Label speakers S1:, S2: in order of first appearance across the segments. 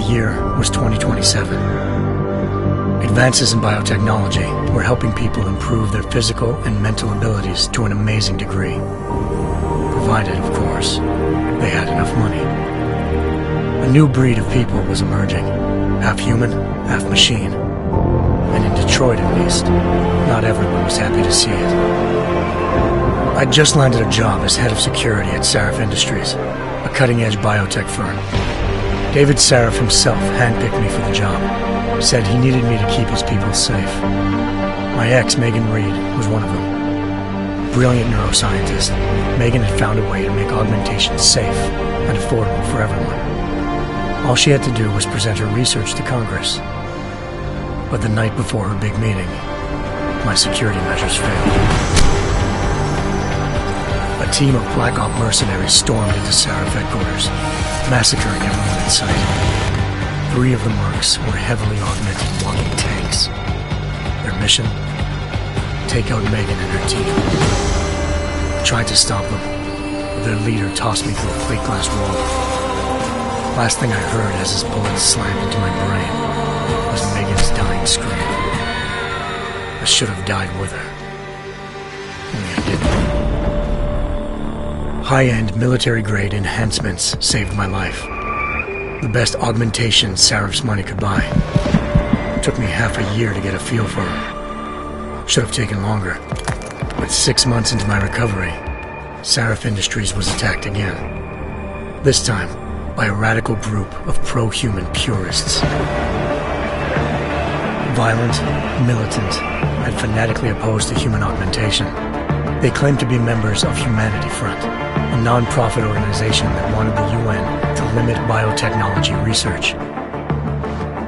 S1: year was 2027. Advances in biotechnology were helping people improve their physical and mental abilities to an amazing degree. Provided, of course, they had enough money. A new breed of people was emerging, half human, half machine. And in Detroit, at least, not everyone was happy to see it. I'd just landed a job as head of security at Sarif Industries, a cutting-edge biotech firm. David Sarif himself handpicked me for the job, said he needed me to keep his people safe. My ex, Megan Reed, was one of them. A brilliant neuroscientist, Megan had found a way to make augmentation safe and affordable for everyone. All she had to do was present her research to Congress. But the night before her big meeting, my security measures failed. A team of Black Op mercenaries stormed into Sarif headquarters, massacring everyone in sight. 3 of the mercs were heavily augmented walking tanks. Their mission? Take out Megan and her team. I tried to stop them, but their leader tossed me through a plate glass wall. Last thing I heard as his bullets slammed into my brain was Megan's dying scream. I should have died with her. Only I didn't. High-end military-grade enhancements saved my life. The best augmentation Sarif's money could buy. It took me half a year to get a feel for her. Should have taken longer. But 6 months into my recovery, Sarif Industries was attacked again. This time, by a radical group of pro-human purists. Violent, militant, and fanatically opposed to human augmentation. They claimed to be members of Humanity Front, a non-profit organization that wanted the UN to limit biotechnology research.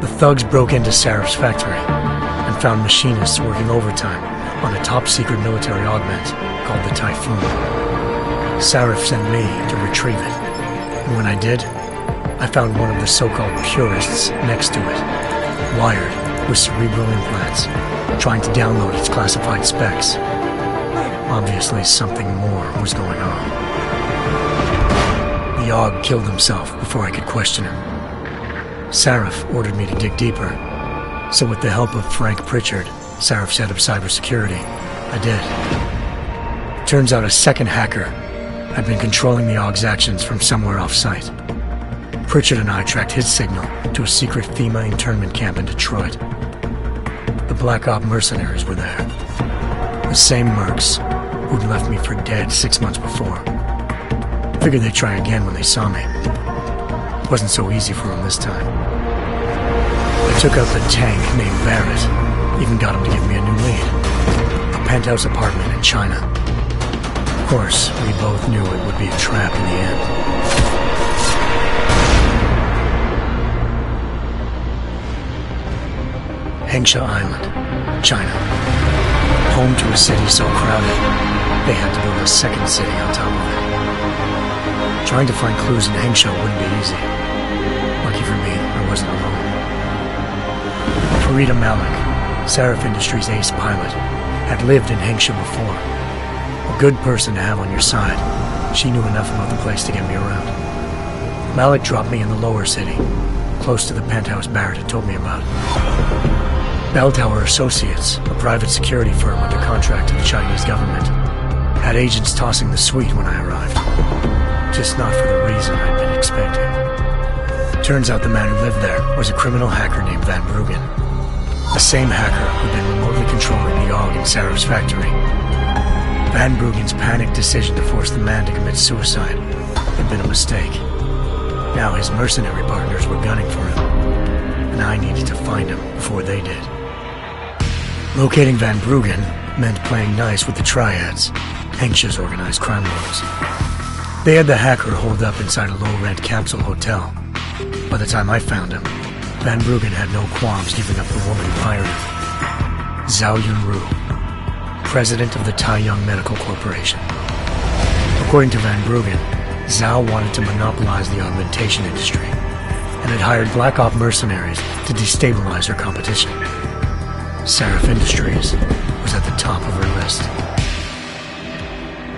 S1: The thugs broke into Sarif's factory and found machinists working overtime on a top-secret military augment called the Typhoon. Sarif sent me to retrieve it, and when I did, I found one of the so-called purists next to it, wired with cerebral implants, trying to download its classified specs. Obviously, something more was going on. The AUG killed himself before I could question him. Sarif ordered me to dig deeper, so with the help of Frank Pritchard, Sarif's head of cybersecurity, I did. Turns out a second hacker had been controlling the AUG's actions from somewhere off-site. Pritchard and I tracked his signal to a secret FEMA internment camp in Detroit. The Black Op mercenaries were there. The same mercs who'd left me for dead 6 months before. Figured they'd try again when they saw me. Wasn't so easy for them this time. I took out the tank named Barrett, even got him to give me a new lead. A penthouse apartment in China. Of course, we both knew it would be a trap in the end. Hengsha Island, China. Home to a city so crowded, they had to build a second city on top of it. Trying to find clues in Hengsha wouldn't be easy. Lucky for me, I wasn't alone. Farida Malik, Sarif Industries' ace pilot, had lived in Hengsha before. A good person to have on your side. She knew enough about the place to get me around. Malik dropped me in the lower city, close to the penthouse Barrett had told me about. Bell Tower Associates, a private security firm under contract to the Chinese government, had agents tossing the suite when I arrived. Just not for the reason I'd been expecting. Turns out the man who lived there was a criminal hacker named Van Bruggen. The same hacker who'd been remotely controlling the AUG in Sarif's factory. Van Bruggen's panicked decision to force the man to commit suicide had been a mistake. Now his mercenary partners were gunning for him, and I needed to find him before they did. Locating Van Bruggen meant playing nice with the Triads, Hengsha's organized crime lords. They had the hacker holed up inside a low-rent capsule hotel. By the time I found him, Van Bruggen had no qualms giving up the woman who hired him. Zhao Yunru, president of the Taiyang Medical Corporation. According to Van Bruggen, Zhao wanted to monopolize the augmentation industry and had hired Black Op mercenaries to destabilize her competition. Sarif Industries was at the top of her list.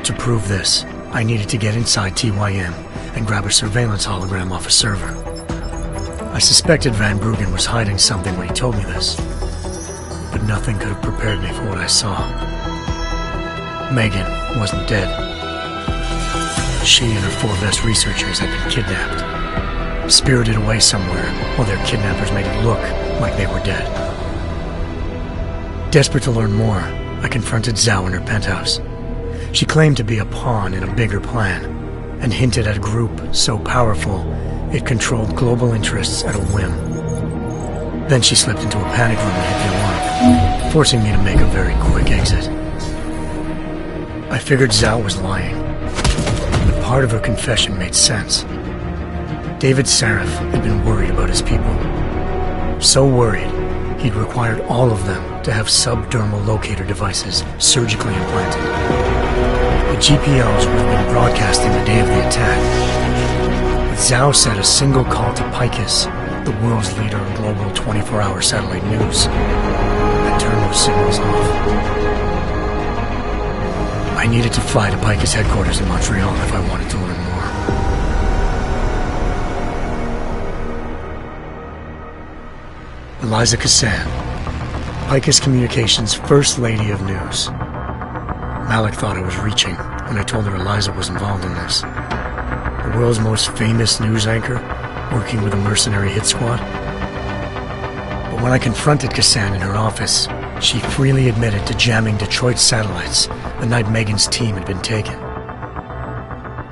S1: To prove this, I needed to get inside TYM and grab a surveillance hologram off a server. I suspected Van Bruggen was hiding something when he told me this, but nothing could have prepared me for what I saw. Megan wasn't dead. She and her 4 best researchers had been kidnapped, spirited away somewhere while their kidnappers made it look like they were dead. Desperate to learn more, I confronted Zhao in her penthouse. She claimed to be a pawn in a bigger plan, and hinted at a group so powerful it controlled global interests at a whim. Then she slipped into a panic room and hit the alarm, forcing me to make a very quick exit. I figured Zhao was lying, but part of her confession made sense. David Sarif had been worried about his people. So worried, he'd required all of them to have subdermal locator devices surgically implanted. The GPLs would have been broadcasting the day of the attack. But Zhao said a single call to Picus, the world's leader in global 24-hour satellite news, had turned those signals off. I needed to fly to Picus headquarters in Montreal if I wanted to learn more. Eliza Cassan, Picus Communications' First Lady of News. Malik thought I was reaching when I told her Eliza was involved in this. The world's most famous news anchor, working with a mercenary hit squad. But when I confronted Cassan in her office, she freely admitted to jamming Detroit's satellites the night Megan's team had been taken.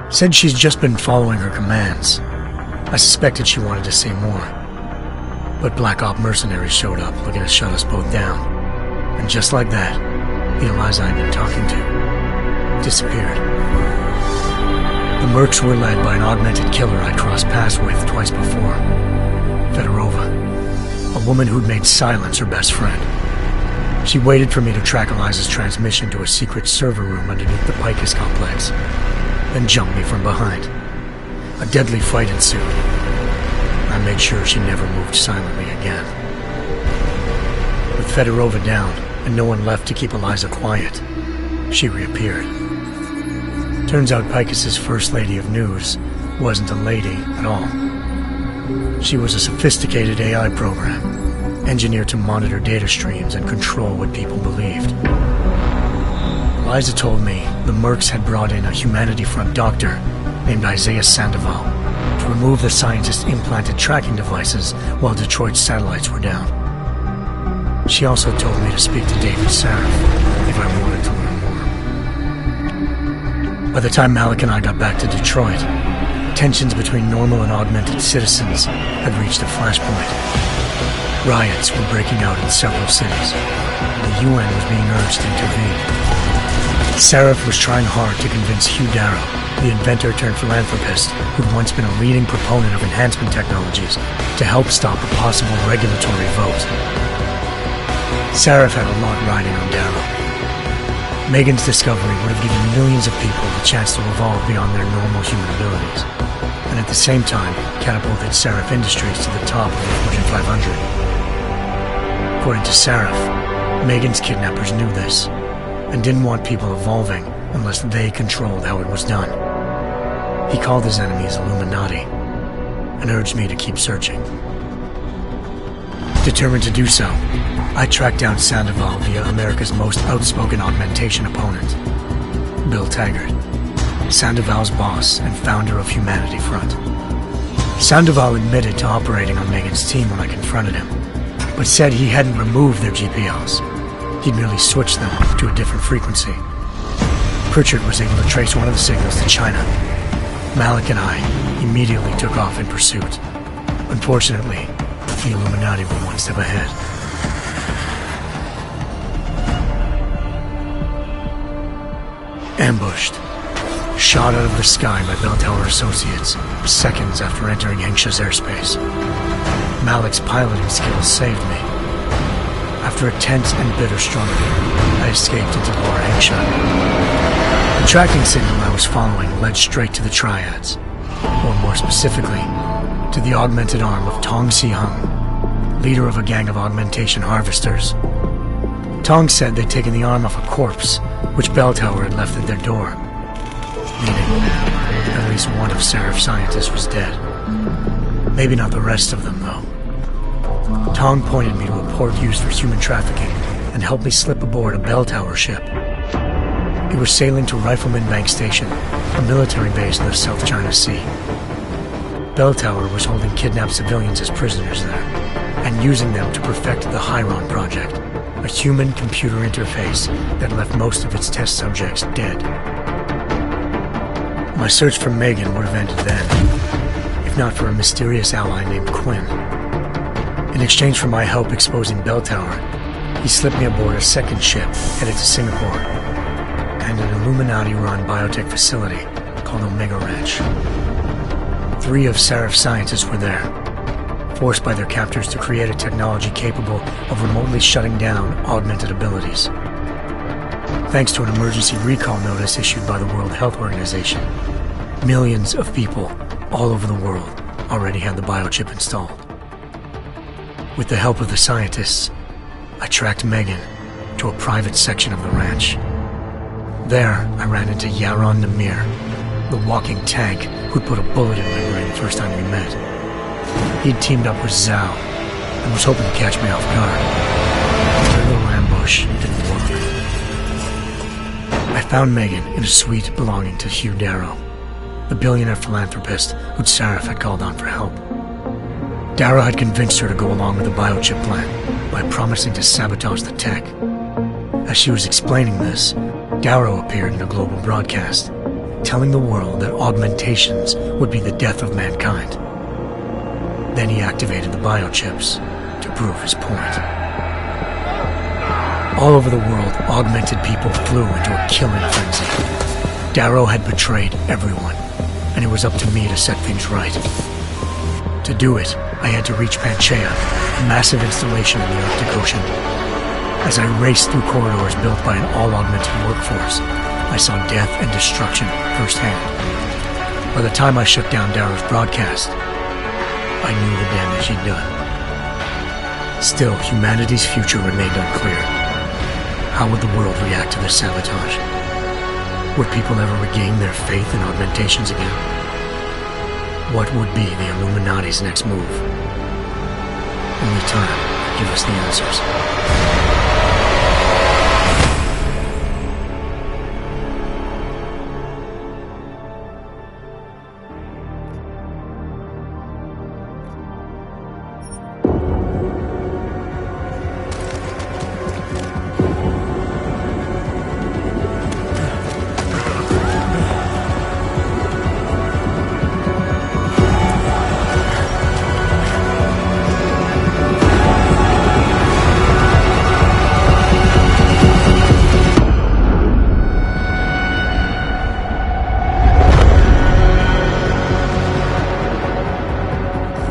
S1: Said she's just been following her commands. I suspected she wanted to say more. But Black Op mercenaries showed up looking to shut us both down. And just like that, the Eliza I'd been talking to disappeared. The mercs were led by an augmented killer I'd crossed paths with twice before. Fedorova, a woman who'd made silence her best friend. She waited for me to track Eliza's transmission to a secret server room underneath the Picus complex, then jumped me from behind. A deadly fight ensued. I made sure she never moved silently again. With Fedorova down, and no one left to keep Eliza quiet, she reappeared. Turns out Picus's First Lady of News wasn't a lady at all. She was a sophisticated AI program, engineered to monitor data streams and control what people believed. Eliza told me the mercs had brought in a Humanity Front doctor named Isaiah Sandoval to remove the scientist's implanted tracking devices while Detroit's satellites were down. She also told me to speak to David Sarif if I wanted to learn more. By the time Malik and I got back to Detroit, tensions between normal and augmented citizens had reached a flashpoint. Riots were breaking out in several cities, and the UN was being urged to intervene. Sarif was trying hard to convince Hugh Darrow, the inventor-turned-philanthropist who'd once been a leading proponent of enhancement technologies, to help stop a possible regulatory vote. Sarif had a lot riding on Darrow. Megan's discovery would have given millions of people the chance to evolve beyond their normal human abilities, and at the same time catapulted Sarif Industries to the top of the Fortune 500. According to Sarif, Megan's kidnappers knew this, and didn't want people evolving unless they controlled how it was done. He called his enemies Illuminati, and urged me to keep searching. Determined to do so, I tracked down Sandoval via America's most outspoken augmentation opponent, Bill Taggart, Sandoval's boss and founder of Humanity Front. Sandoval admitted to operating on Megan's team when I confronted him, but said he hadn't removed their GPLs. He'd merely switched them to a different frequency. Pritchard was able to trace one of the signals to China. Malik and I immediately took off in pursuit. Unfortunately, the Illuminati were one step ahead. Ambushed. Shot out of the sky by Bell Tower Associates, seconds after entering Hengsha's airspace. Malik's piloting skills saved me. After a tense and bitter struggle, I escaped into Lower Hengsha. The tracking signal I was following led straight to the Triads, or more specifically, to the augmented arm of Tong Si-hung, leader of a gang of augmentation harvesters. Tong said they'd taken the arm off a corpse, which Bell Tower had left at their door, meaning at least one of Sarif's scientists was dead. Maybe not the rest of them, though. Tong pointed me to a port used for human trafficking and helped me slip aboard a bell tower ship. It was sailing to Rifleman Bank Station, a military base in the South China Sea. Bell Tower was holding kidnapped civilians as prisoners there, and using them to perfect the Hyron Project, a human-computer interface that left most of its test subjects dead. My search for Megan would have ended then, if not for a mysterious ally named Quinn. In exchange for my help exposing Bell Tower, he slipped me aboard a second ship headed to Singapore, and an Illuminati-run biotech facility called Omega Ranch. 3 of Seraph's scientists were there, forced by their captors to create a technology capable of remotely shutting down augmented abilities. Thanks to an emergency recall notice issued by the World Health Organization, millions of people all over the world already had the biochip installed. With the help of the scientists, I tracked Megan to a private section of the ranch. There, I ran into Yaron Namir, the walking tank who'd put a bullet in my brain the first time we met. He'd teamed up with Zhao and was hoping to catch me off guard. Their little ambush didn't work. I found Megan in a suite belonging to Hugh Darrow, the billionaire philanthropist who'd Seraph had called on for help. Darrow had convinced her to go along with the biochip plan by promising to sabotage the tech. As she was explaining this, Darrow appeared in a global broadcast, telling the world that augmentations would be the death of mankind. Then he activated the biochips to prove his point. All over the world, augmented people flew into a killing frenzy. Darrow had betrayed everyone, and it was up to me to set things right. To do it, I had to reach Panchaea, a massive installation in the Arctic Ocean. As I raced through corridors built by an all-augmented workforce, I saw death and destruction firsthand. By the time I shut down Darrow's broadcast, I knew the damage he'd done. Still, humanity's future remained unclear. How would the world react to this sabotage? Would people ever regain their faith in augmentations again? What would be the Illuminati's next move? Only time could give us the answers.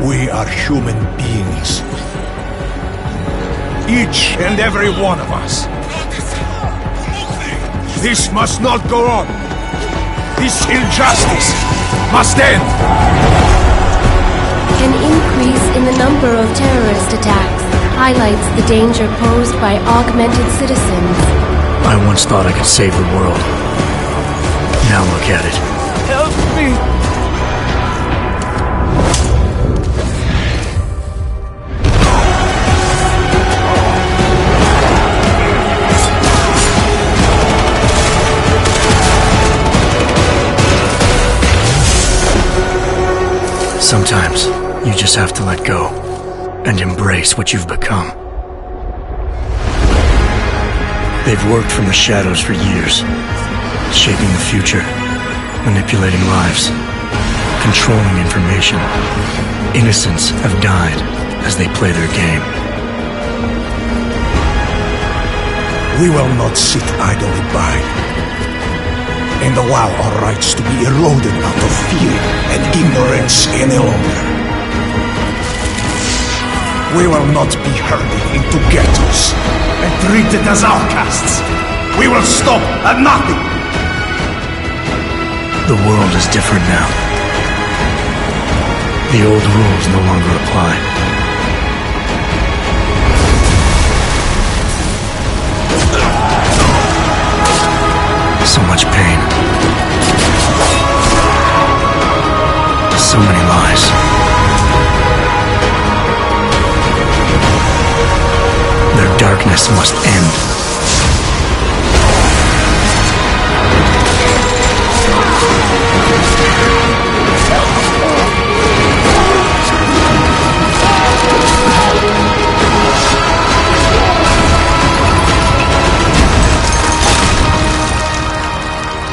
S2: We are human beings. Each and every one of us. This must not go on. This injustice must end.
S3: An increase in the number of terrorist attacks highlights the danger posed by augmented citizens.
S1: I once thought I could save the world. Now look at it.
S2: Help me!
S1: Sometimes, you just have to let go and embrace what you've become. They've worked from the shadows for years, shaping the future, manipulating lives, controlling information. Innocents have died as they play their game.
S2: We will not sit idly by and allow our rights to be eroded out of fear and ignorance any longer. We will not be herded into ghettos and treated as outcasts. We will stop at nothing.
S1: The world is different now. The old rules no longer apply. So much pain. So many lies. madness must end.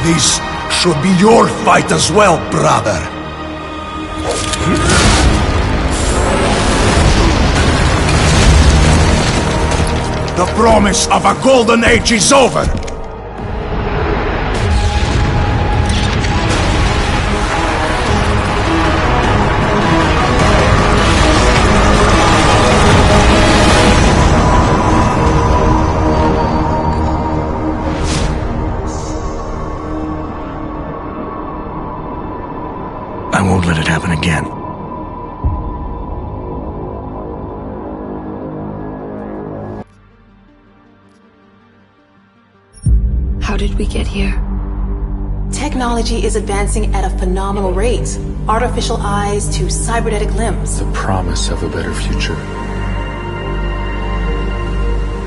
S2: This should be your fight as well, brother. The promise of a golden age is over.
S1: I won't let it happen again.
S4: How did we get here?
S5: Technology is advancing at a phenomenal rate. Artificial eyes to cybernetic limbs.
S6: The promise of a better future.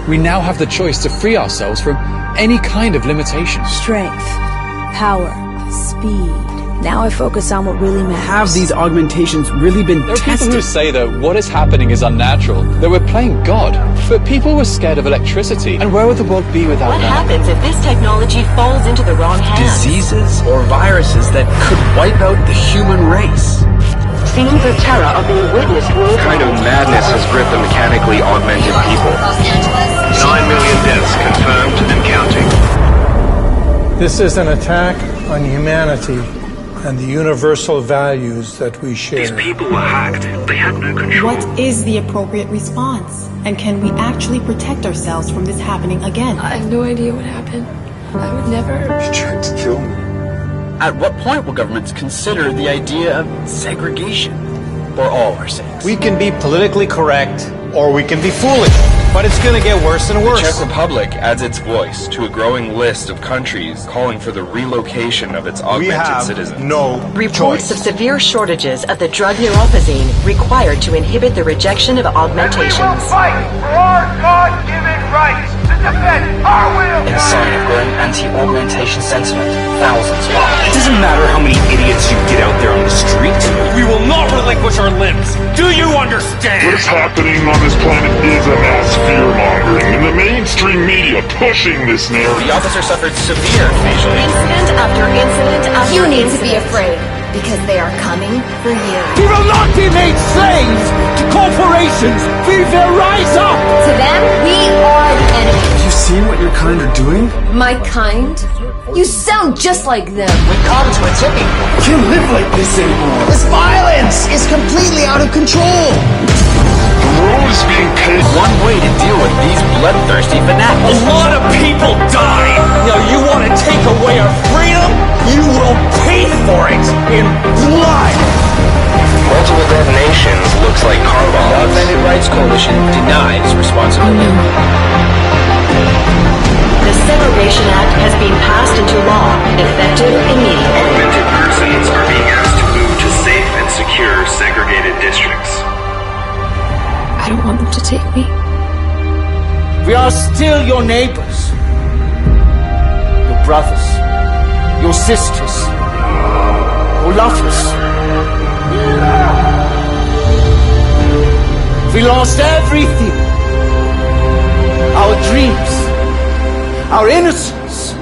S6: We now have the choice to free ourselves from any kind of limitation.
S7: Strength, power, speed. Now I focus on what really matters.
S8: Have these augmentations really been
S6: There are
S8: tested?
S6: people who say that what is happening is unnatural, that we're playing God. But people were scared of electricity, and where would the world be without
S9: What
S6: that?
S9: happens if this technology falls into the wrong hands?
S8: Diseases or viruses that could wipe out the human race.
S9: Scenes of terror are being witnessed worldwide.
S10: What kind of madness has gripped the mechanically augmented people? 9 million deaths confirmed and counting.
S11: This is an attack on humanity and the universal values that we share.
S10: These people were hacked. They had no control.
S5: What is the appropriate response? And can we actually protect ourselves from this happening again?
S4: I have no idea what happened. I would never...
S10: You tried to kill me.
S8: At what point will governments consider the idea of segregation for all our sakes?
S12: We can be politically correct, or we can be foolish, but it's gonna get worse and worse.
S10: The Czech Republic adds its voice to a growing list of countries calling for the relocation of its augmented citizens.
S12: No
S9: Reports of severe shortages of the drug neurophazine required to inhibit the rejection of augmentations.
S13: And we will fight for our God-given rights to defend our will.
S8: In a sign of growing anti-augmentation sentiment, thousands
S12: It doesn't matter how many idiots you get out there on the street. We will not relinquish our limbs. Do you understand?
S13: What is happening on this planet is a mass fear-mongering, and the mainstream media pushing this narrative.
S10: The officer suffered severe facial
S9: Incident after incident after
S3: You need to be
S9: incident.
S3: afraid, because they are coming for you.
S12: We will not be made slaves to corporations. We will rise up.
S3: To them, we are the enemy.
S8: You seen what your kind are doing?
S3: My kind? You sound just like them.
S8: We come to a tipping point. We can't live like this anymore.
S12: This violence is completely out of control.
S13: The world is being paid.
S8: One way to deal with these bloodthirsty fanatics.
S12: A lot of people die. Now you want to take away our freedom? You will pay for it in blood.
S10: Multiple detonations looks like car
S8: The
S10: bombs.
S8: Augmented Rights Coalition denies responsibility.
S9: The Segregation Act has been passed into law, effective immediately.
S10: Augmented persons are being asked to move to safe and secure segregated districts.
S4: I don't want them to take me.
S12: We are still your neighbors, your brothers, your sisters, your lovers. We lost everything. Our dreams, our innocence.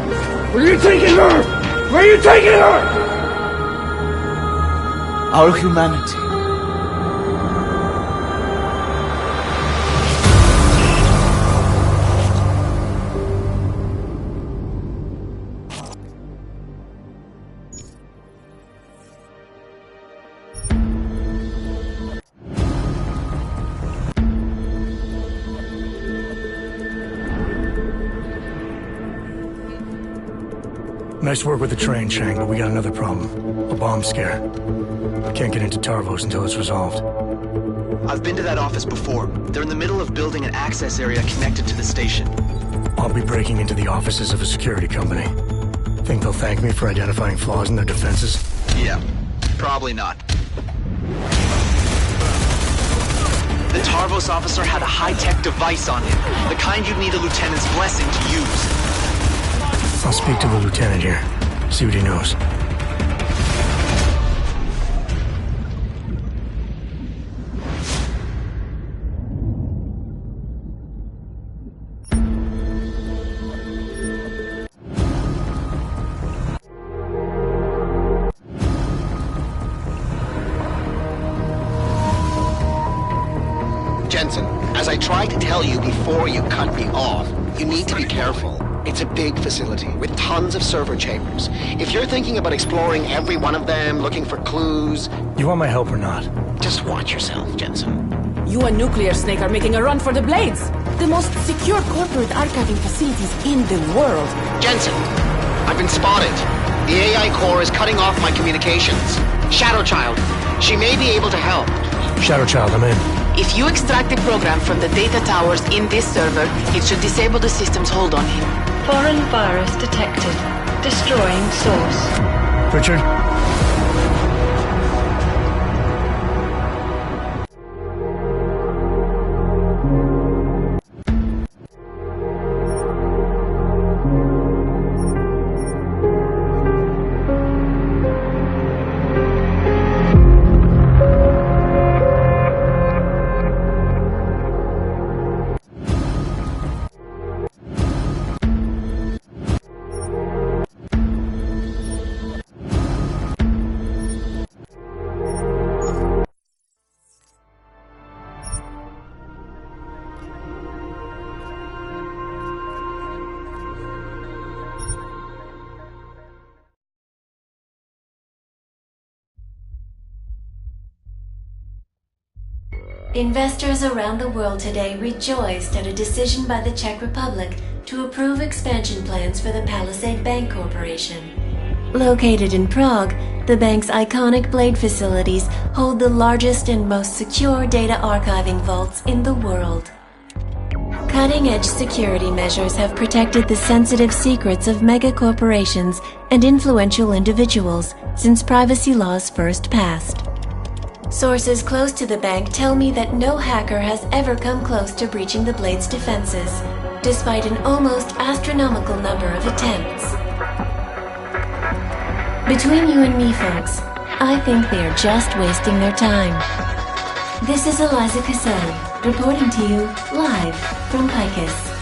S12: Where are you taking her? Where are you taking her? Our humanity.
S1: Nice work with the train, Chang, but we got another problem. A bomb scare. I can't get into Tarvos until it's resolved.
S14: I've been to that office before. They're in the middle of building an access area connected to the station.
S1: I'll be breaking into the offices of a security company. Think they'll thank me for identifying flaws in their defenses?
S14: Yeah, probably not. The Larvos officer had a high-tech device on him, the kind you'd need a lieutenant's blessing to use.
S1: I'll speak to the lieutenant here, see what he knows.
S15: Jensen, as I tried to tell you before you cut me off, you need to be careful. It's a big facility with tons of server chambers. If you're thinking about exploring every one of them, looking for clues...
S1: You want my help or not?
S15: Just watch yourself, Jensen.
S16: You and Nuclear Snake are making a run for the Blades! The most secure corporate archiving facilities in the world.
S15: Jensen, I've been spotted. The AI core is cutting off my communications. Shadow Child, she may be able to help.
S1: Shadow Child, I'm in.
S17: If you extract the program from the data towers in this server, it should disable the system's hold on him.
S18: Foreign virus detected. Destroying source.
S1: Richard?
S3: Investors around the world today rejoiced at a decision by the Czech Republic to approve expansion plans for the Palisade Bank Corporation. Located in Prague, the bank's iconic Blade facilities hold the largest and most secure data archiving vaults in the world. Cutting-edge security measures have protected the sensitive secrets of mega corporations and influential individuals since privacy laws first passed. Sources close to the bank tell me that no hacker has ever come close to breaching the Blade's defenses, despite an almost astronomical number of attempts. Between you and me, folks, I think they are just wasting their time. This is Eliza Caselli, reporting to you live from Picus.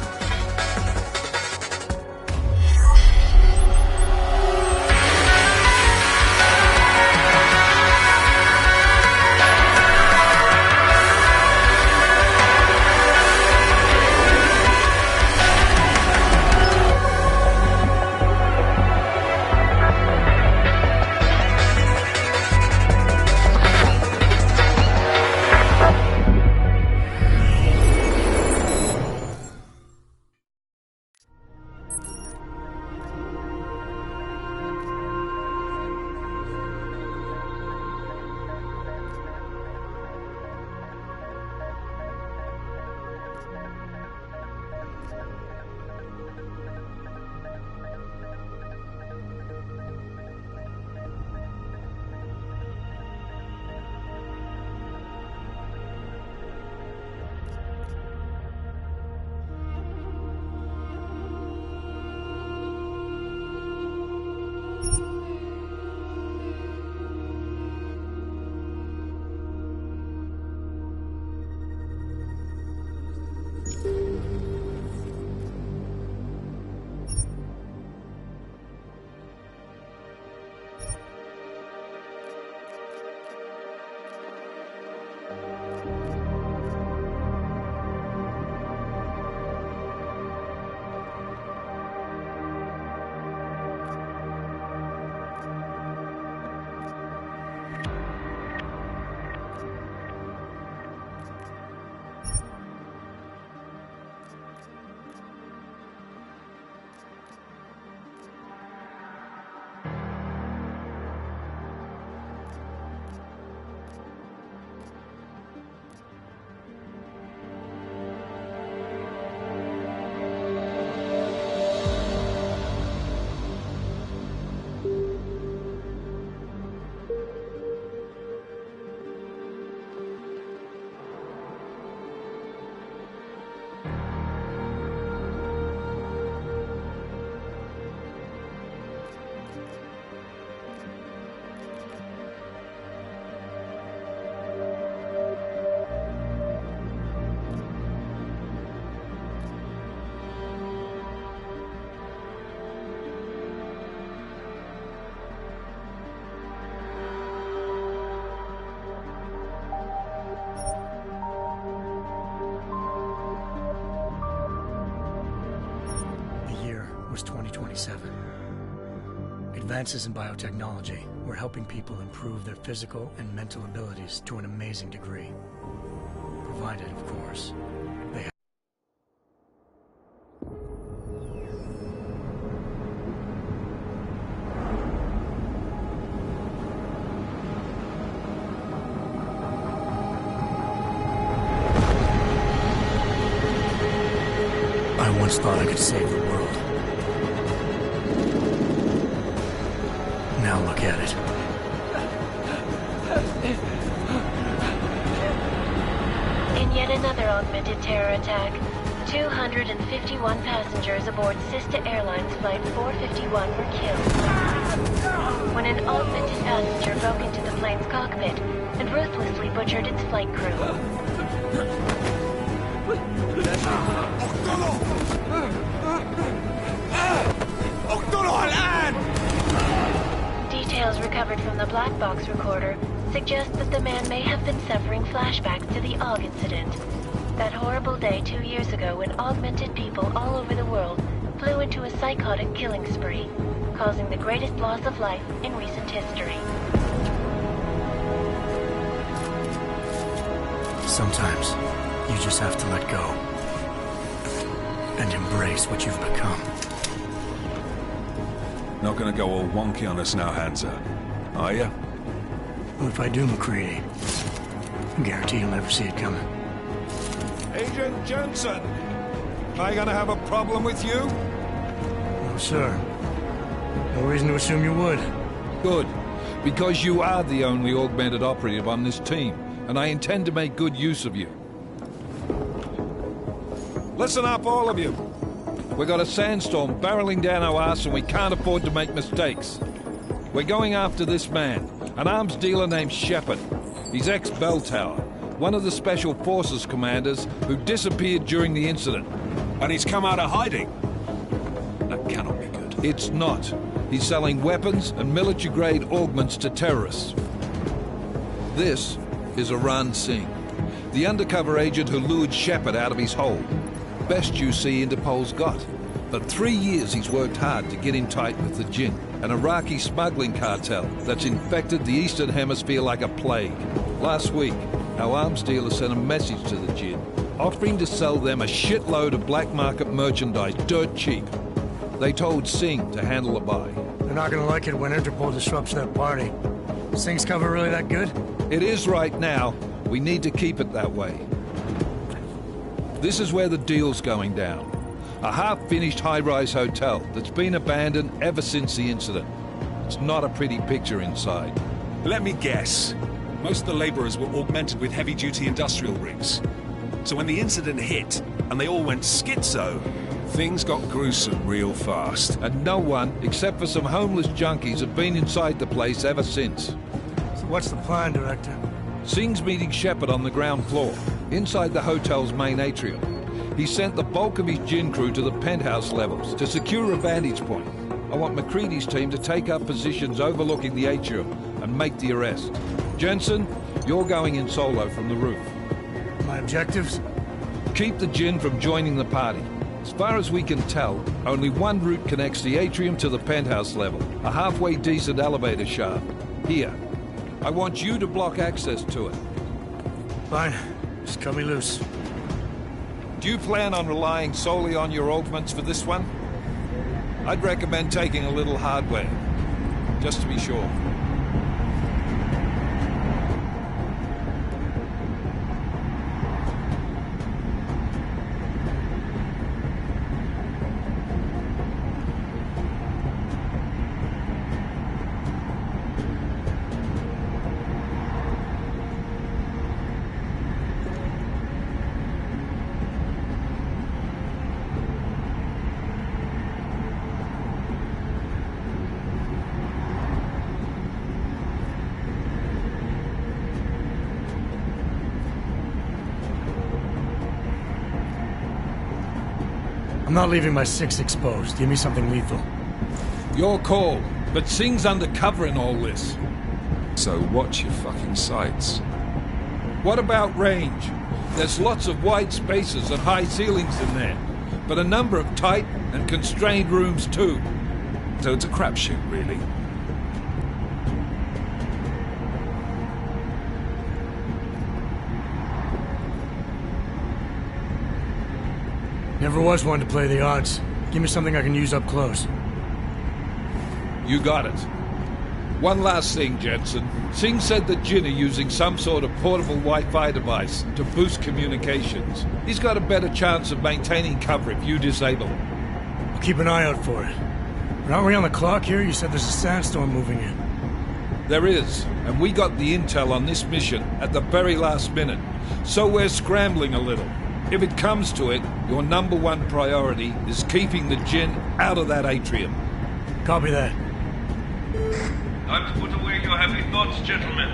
S1: was 2027. Advances in biotechnology were helping people improve their physical and mental abilities to an amazing degree. Provided, of course, they had I once thought I could save the world. Now look at it.
S3: In yet another augmented terror attack, 251 passengers aboard Sister Airlines Flight 451 were killed. When an augmented passenger broke into the plane's cockpit and ruthlessly butchered its flight crew. Details recovered from the black box recorder suggest that the man may have been suffering flashbacks to the AUG incident. That horrible day 2 years ago when augmented people all over the world flew into a psychotic killing spree, causing the greatest loss of life in recent history.
S1: Sometimes you just have to let go and embrace what you've become.
S19: Not gonna go all wonky on us now, Hansa, are ya?
S1: Well, if I do, McCready, I guarantee you'll never see it coming.
S19: Agent Jensen! Am I gonna have a problem with you?
S1: No, sir. No reason to assume you would.
S20: Good. Because you are the only augmented operative on this team, and I intend to make good use of you. Listen up, all of you. We got a sandstorm barreling down our arse and we can't afford to make mistakes. We're going after this man, an arms dealer named Shepard. He's ex-Bell Tower, one of the Special Forces commanders who disappeared during the incident.
S19: And he's come out of hiding? That cannot be good.
S20: It's not. He's selling weapons and military-grade augments to terrorists. This is Aran Singh, the undercover agent who lured Shepard out of his hole. Best you see Interpol's got. For 3 years he's worked hard to get in tight with the Jinn, an Iraqi smuggling cartel that's infected the Eastern Hemisphere like a plague. Last week, our arms dealer sent a message to the Jinn, offering to sell them a shitload of black market merchandise dirt cheap. They told Singh to handle the buy.
S1: They're not gonna like it when Interpol disrupts their party. Singh's cover really that good?
S20: It is right now. We need to keep it that way. This is where the deal's going down. A half-finished high-rise hotel that's been abandoned ever since the incident. It's not a pretty picture inside.
S19: Let me guess. Most of the laborers were augmented with heavy-duty industrial rigs. So when the incident hit, and they all went schizo, things got gruesome real fast.
S20: And no one, except for some homeless junkies, have been inside the place ever since.
S1: So what's the plan, Director?
S20: Singh's meeting Shepard on the ground floor, inside the hotel's main atrium. He sent the bulk of his Jinn crew to the penthouse levels to secure a vantage point. I want McCready's team to take up positions overlooking the atrium and make the arrest. Jensen, you're going in solo from the roof.
S1: My objectives?
S20: Keep the Jinn from joining the party. As far as we can tell, only one route connects the atrium to the penthouse level, a halfway decent elevator shaft. Here. I want you to block access to it.
S1: Fine. Just cut me loose.
S20: Do you plan on relying solely on your augments for this one? I'd recommend taking a little hardware, just to be sure.
S1: I'm not leaving my 6 exposed. Give me something lethal.
S20: Your call, but Singh's undercover in all this.
S19: So watch your fucking sights.
S20: What about range? There's lots of wide spaces and high ceilings in there. but a number of tight and constrained rooms too.
S19: So it's a crapshoot, really.
S1: Never was one to play the odds. Give me something I can use up close.
S20: You got it. One last thing, Jensen. Singh said that Jin are using some sort of portable Wi-Fi device to boost communications. He's got a better chance of maintaining cover if you disable it.
S1: I'll keep an eye out for it. But aren't we on the clock here? You said there's a sandstorm moving in.
S20: There is, and we got the intel on this mission at the very last minute. So we're scrambling a little. If it comes to it, your number one priority is keeping the Jin out of that atrium.
S1: Copy that.
S21: Time to put away your heavy thoughts, gentlemen.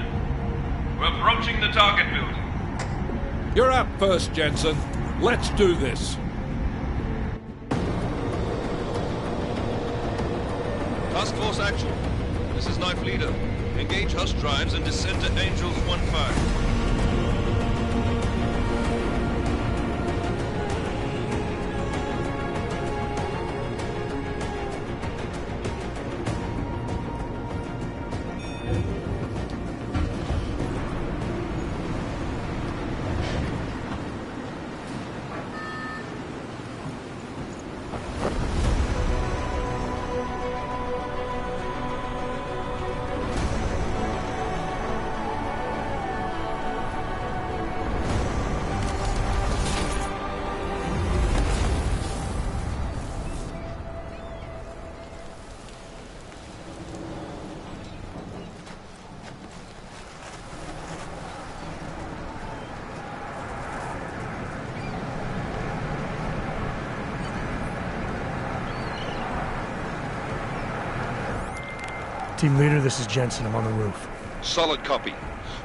S21: We're approaching the target building.
S20: You're up first, Jensen. Let's do this.
S22: Task Force action. This is Knife Leader. Engage Hush drives and descend to Angels 1-5.
S1: Team leader, this is Jensen. I'm on the roof.
S20: Solid copy.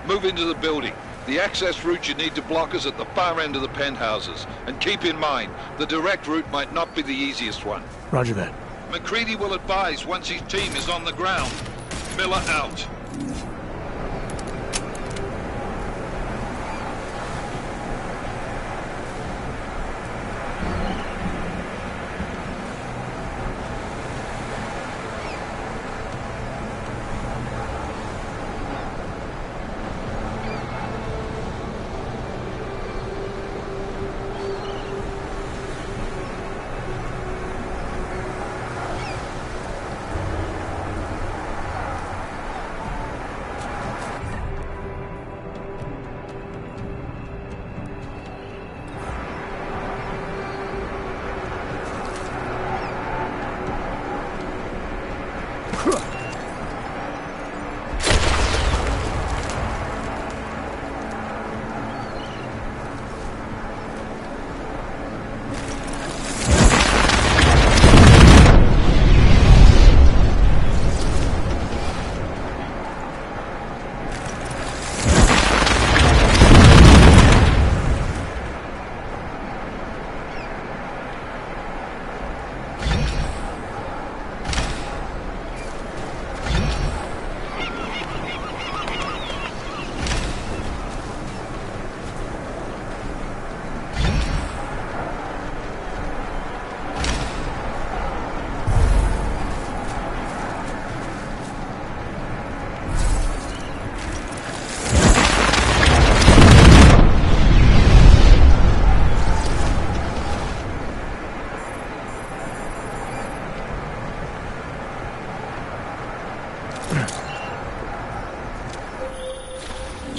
S20: Move into the building. The access route you need to block is at the far end of the penthouses. And keep in mind, the direct route might not be the easiest one.
S1: Roger that.
S20: McCready will advise once his team is on the ground. Miller out.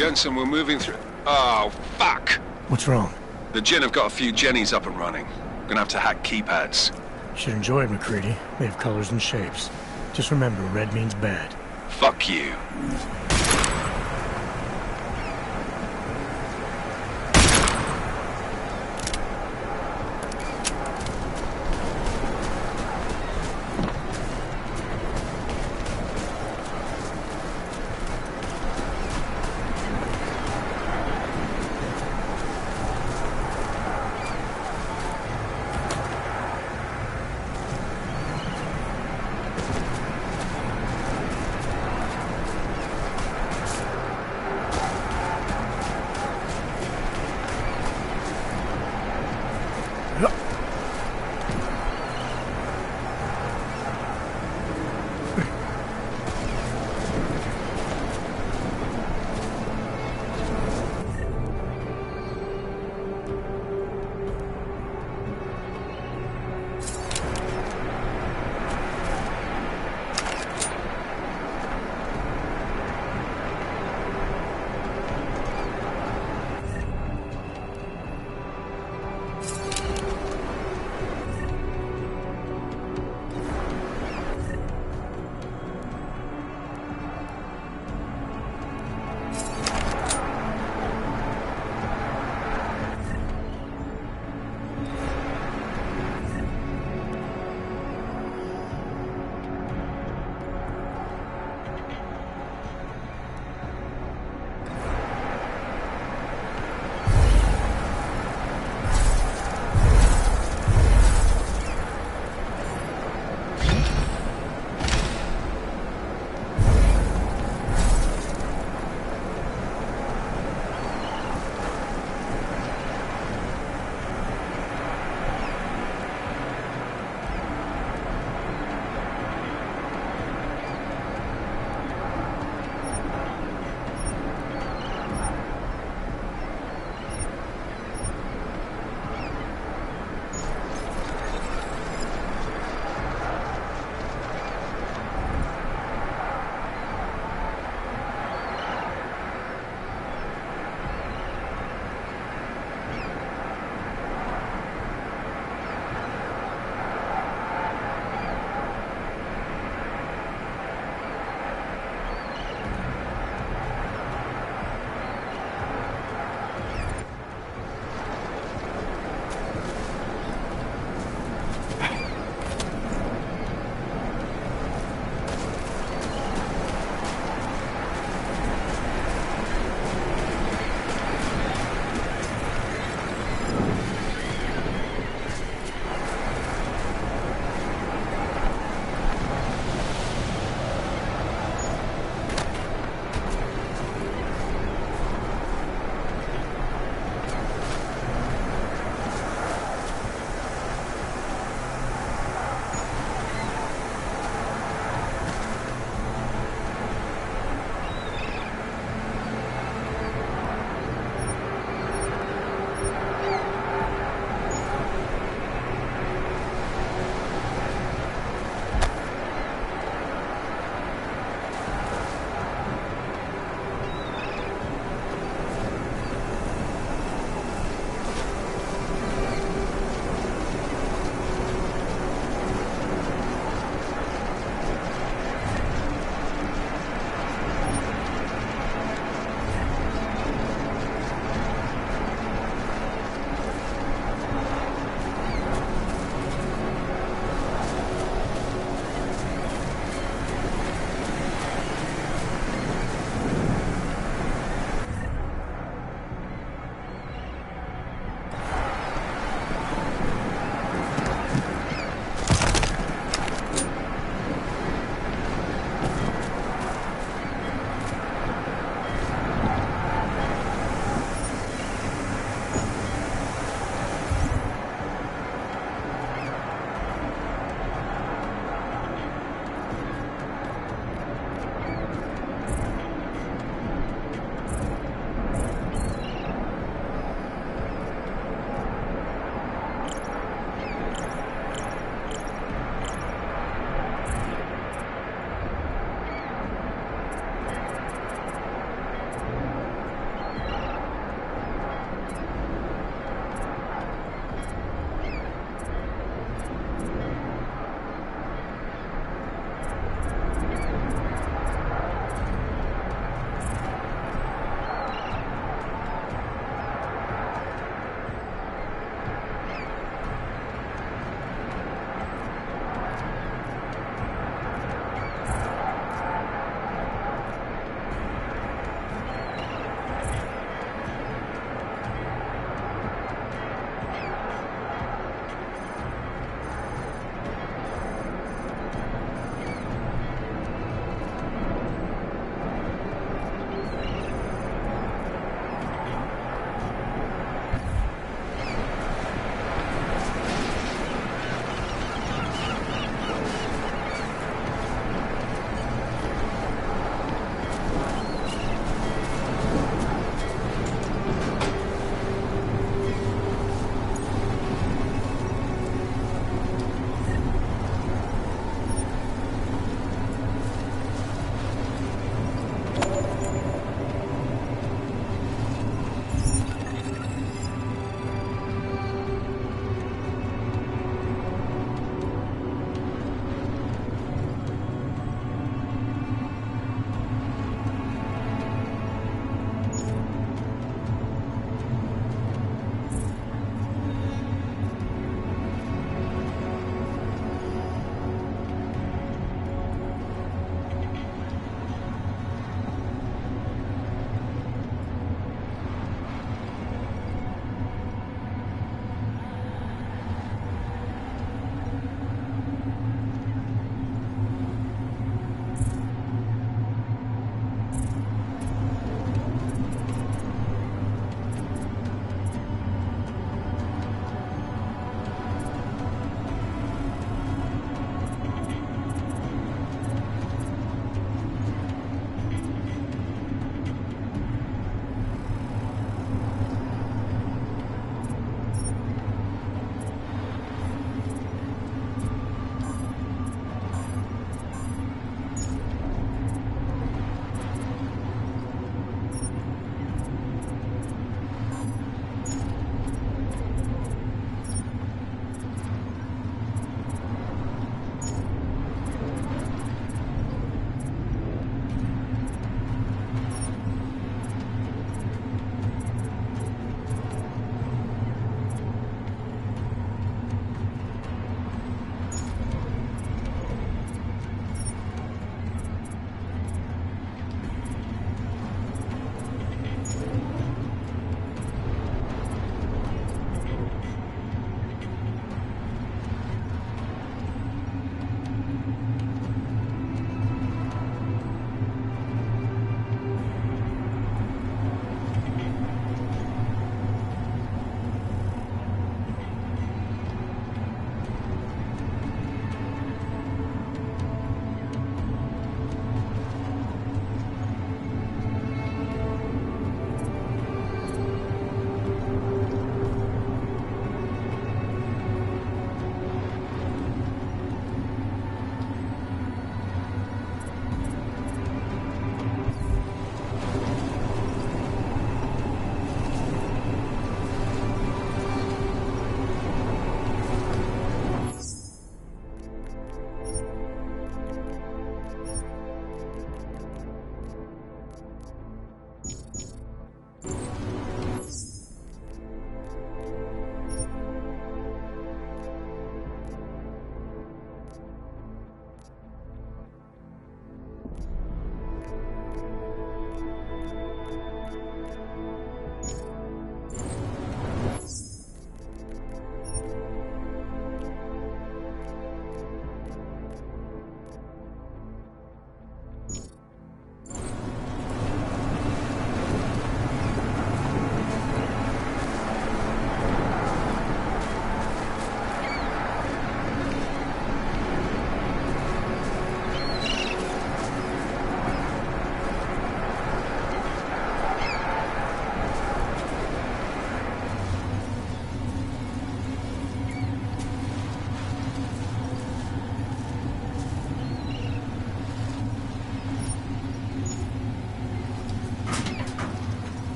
S23: Jensen, we're moving through... Oh, fuck!
S1: What's wrong?
S23: The Jin have got a few Jennies up and running. Gonna have to hack keypads.
S1: Should enjoy it, McCready. They have colors and shapes. Just remember, red means bad.
S23: Fuck you.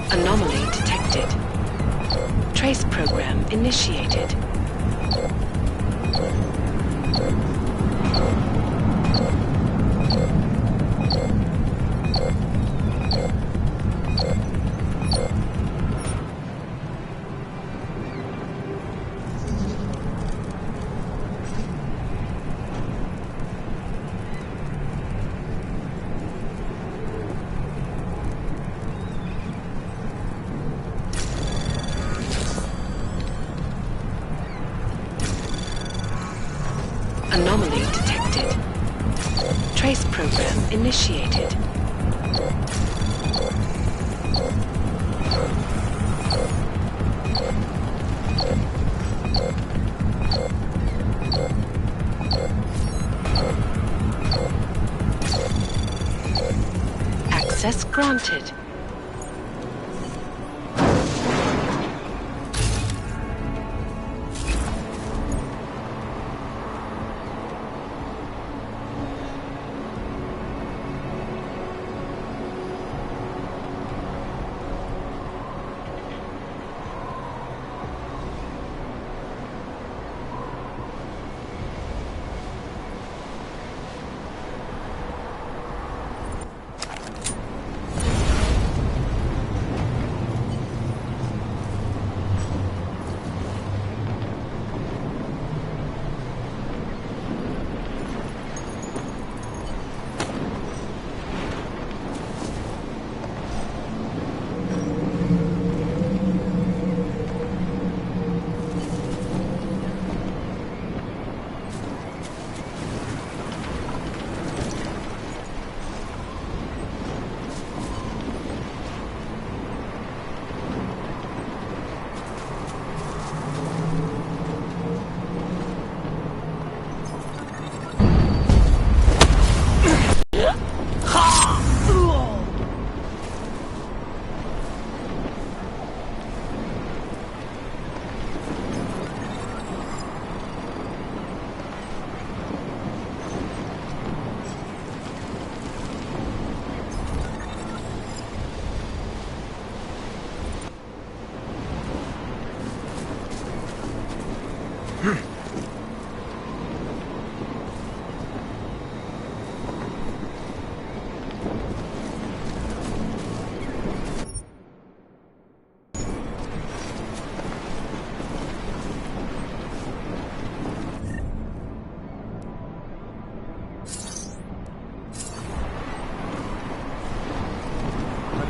S17: Anomaly detected. Trace program initiated. Anomaly detected. Trace program initiated. Access granted.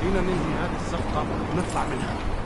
S12: خلينا ننهي هذه الصفقة ونطلع منها.